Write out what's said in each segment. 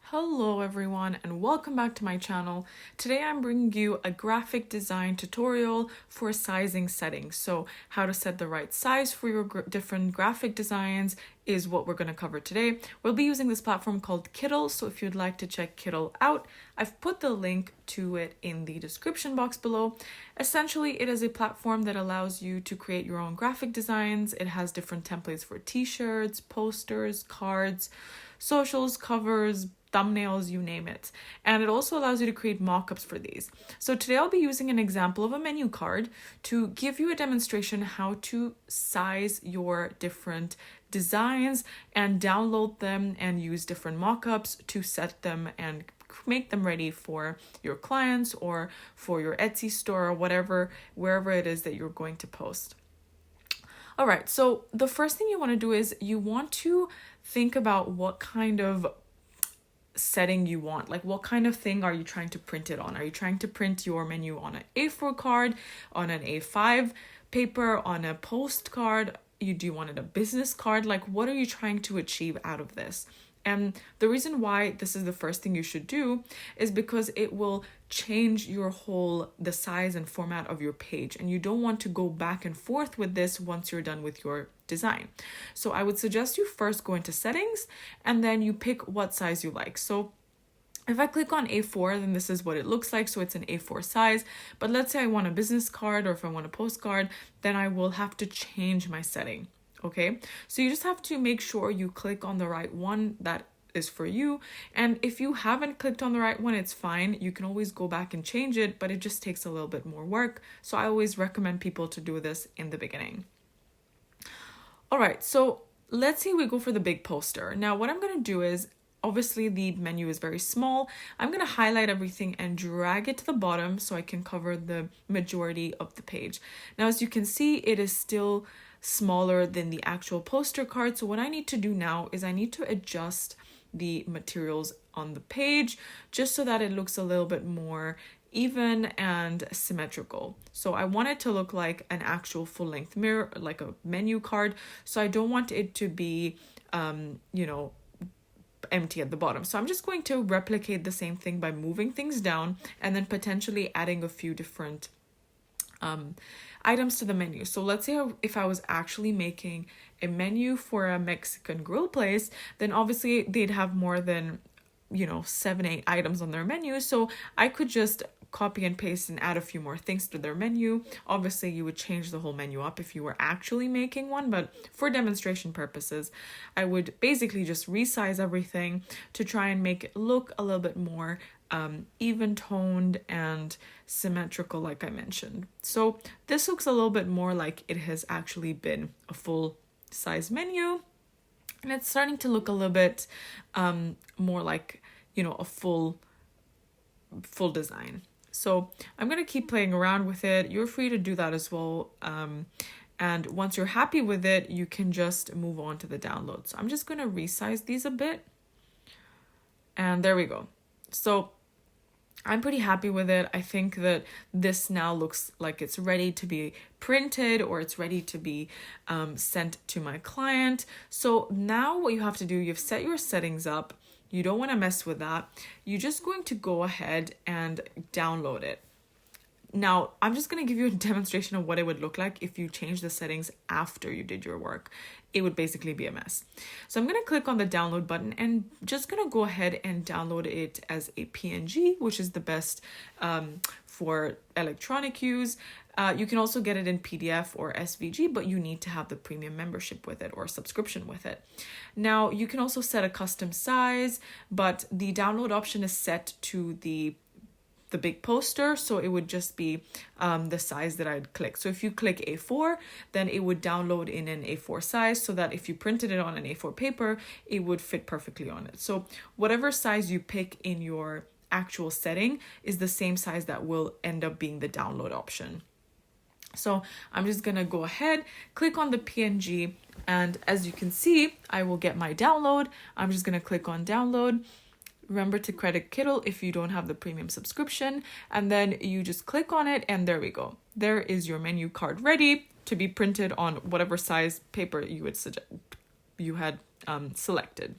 Hello everyone and welcome back to my channel. Today I'm bringing you a graphic design tutorial for sizing settings. So how to set the right size for your different graphic designs is what we're going to cover today. We'll be using this platform called Kittl, so if you'd like to check Kittl out, I've put the link to it in the description box below. Essentially, it is a platform that allows you to create your own graphic designs. It has different templates for t-shirts, posters, cards, socials, covers, thumbnails, you name it. And it also allows you to create mockups for these. So today I'll be using an example of a menu card to give you a demonstration how to size your different designs and download them and use different mockups to set them and make them ready for your clients or for your Etsy store or whatever, wherever it is that you're going to post. All right, so the first thing you want to do is you want to think about what kind of setting you want. Like, what kind of thing are you trying to print it on? Are you trying to print your menu on an A4 card, on an A5 paper, on a postcard? Do you want it a business card? Like, what are you trying to achieve out of this? And the reason why this is the first thing you should do is because it will change the size and format of your page. And you don't want to go back and forth with this once you're done with your design. So I would suggest you first go into settings and then you pick what size you like. So if I click on A4, then this is what it looks like. So it's an A4 size, but let's say I want a business card or if I want a postcard, then I will have to change my setting. Okay, so you just have to make sure you click on the right one that is for you. And if you haven't clicked on the right one, it's fine. You can always go back and change it, but it just takes a little bit more work. So I always recommend people to do this in the beginning. All right, so let's say we go for the big poster. Now, what I'm going to do is, obviously the menu is very small. I'm going to highlight everything and drag it to the bottom so I can cover the majority of the page. Now, as you can see, it is still smaller than the actual poster card. So what I need to do now is I need to adjust the materials on the page just so that it looks a little bit more even and symmetrical. So I want it to look like an actual full-length mirror, like a menu card. So I don't want it to be, empty at the bottom. So I'm just going to replicate the same thing by moving things down and then potentially adding a few different items to the menu. So let's say if I was actually making a menu for a Mexican grill place, then obviously they'd have more than 7-8 items on their menu. So I could just copy and paste and add a few more things to their menu. Obviously you would change the whole menu up if you were actually making one, but for demonstration purposes, I would basically just resize everything to try and make it look a little bit more even toned and symmetrical, like I mentioned. So this looks a little bit more like it has actually been a full size menu, and it's starting to look a little bit more like a full design. So I'm going to keep playing around with it. You're free to do that as well. And once you're happy with it, you can just move on to the download. So I'm just going to resize these a bit. And there we go. So I'm pretty happy with it. I think that this now looks like it's ready to be printed or it's ready to be sent to my client. So now what you have to do, you've set your settings up. You don't want to mess with that. You're just going to go ahead and download it. Now, I'm just going to give you a demonstration of what it would look like if you change the settings after you did your work. It would basically be a mess. So I'm going to click on the download button and just going to go ahead and download it as a PNG, which is the best for electronic use. You can also get it in PDF or SVG, but you need to have the premium membership with it or subscription with it. Now, you can also set a custom size, but the download option is set to the big poster, so it would just be the size that I'd click. So if you click A4, then it would download in an A4 size so that if you printed it on an A4 paper, it would fit perfectly on it. So whatever size you pick in your actual setting is the same size that will end up being the download option. So I'm just gonna go ahead, click on the PNG, and as you can see, I will get my download. I'm just gonna click on download. Remember to credit Kittl if you don't have the premium subscription, and then you just click on it and there we go. There is your menu card ready to be printed on whatever size paper you had selected.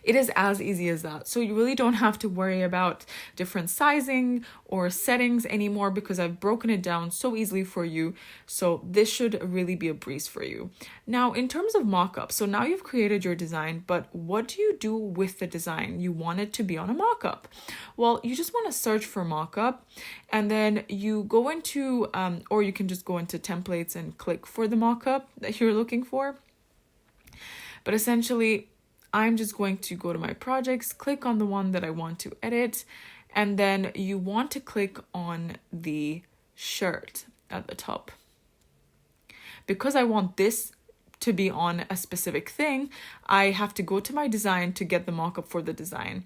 It is as easy as that. So you really don't have to worry about different sizing or settings anymore because I've broken it down so easily for you. So this should really be a breeze for you. Now, in terms of mock-up, so now you've created your design, but what do you do with the design? You want it to be on a mock-up. Well, you just want to search for mock-up, and then you go into, or you can just go into templates and click for the mock-up that you're looking for. But essentially, I'm just going to go to my projects, click on the one that I want to edit, and then you want to click on the shirt at the top. Because I want this to be on a specific thing, I have to go to my design to get the mockup for the design.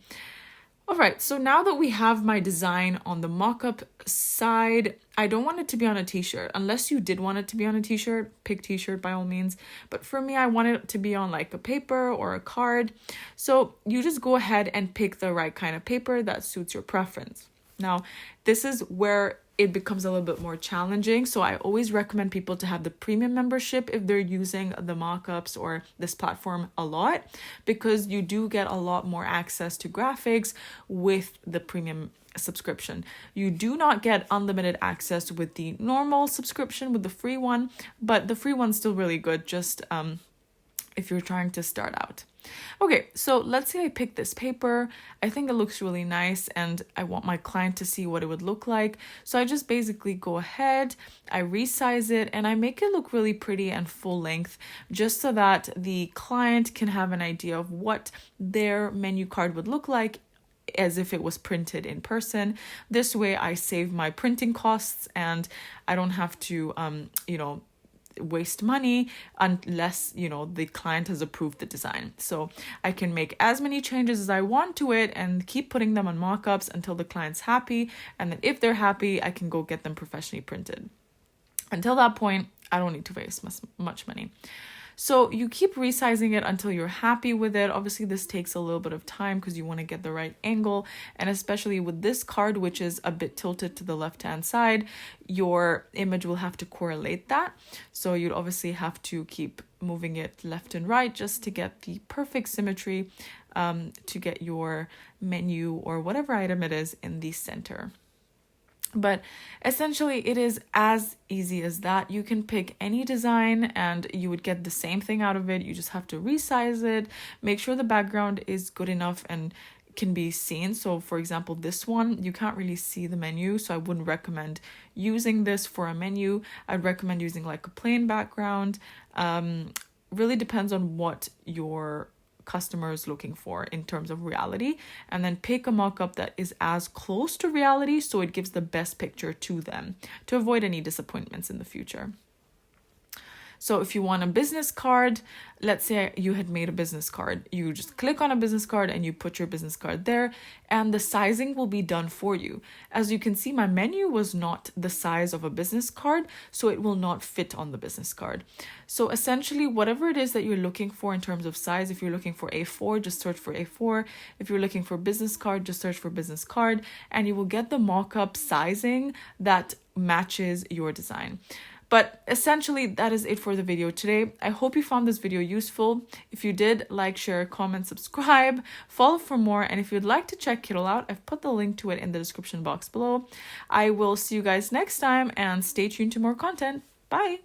All right, so now that we have my design on the mockup side, I don't want it to be on a t-shirt. Unless you did want it to be on a t-shirt, pick t-shirt by all means. But for me, I want it to be on like a paper or a card. So you just go ahead and pick the right kind of paper that suits your preference. Now, this is where it becomes a little bit more challenging. So I always recommend people to have the premium membership if they're using the mockups or this platform a lot, because you do get a lot more access to graphics with the premium subscription. You do not get unlimited access with the normal subscription, with the free one, but the free one's still really good, just if you're trying to start out. Okay, so let's say I pick this paper. I think it looks really nice and I want my client to see what it would look like. So I just basically go ahead, I resize it, and I make it look really pretty and full length, just so that the client can have an idea of what their menu card would look like as if it was printed in person. This way I save my printing costs and I don't have to, waste money unless the client has approved the design. So I can make as many changes as I want to it and keep putting them on mockups until the client's happy, and then if they're happy, I can go get them professionally printed. Until that point, I don't need to waste much money. So you keep resizing it until you're happy with it. Obviously, this takes a little bit of time because you want to get the right angle. And especially with this card, which is a bit tilted to the left-hand side, your image will have to correlate that. So you'd obviously have to keep moving it left and right just to get the perfect symmetry, to get your menu or whatever item it is in the center. But essentially, it is as easy as that. You can pick any design and you would get the same thing out of it. You just have to resize it, make sure the background is good enough and can be seen. So for example, this one, you can't really see the menu, so I wouldn't recommend using this for a menu. I'd recommend using like a plain background. Really depends on what your customers looking for in terms of reality, and then pick a mock-up that is as close to reality so it gives the best picture to them to avoid any disappointments in the future. So if you want a business card, let's say you had made a business card, you just click on a business card and you put your business card there and the sizing will be done for you. As you can see, my menu was not the size of a business card, so it will not fit on the business card. So essentially, whatever it is that you're looking for in terms of size, if you're looking for A4, just search for A4. If you're looking for business card, just search for business card, and you will get the mock-up sizing that matches your design. But essentially, that is it for the video today. I hope you found this video useful. If you did, like, share, comment, subscribe, follow for more. And if you'd like to check Kittl out, I've put the link to it in the description box below. I will see you guys next time and stay tuned to more content. Bye.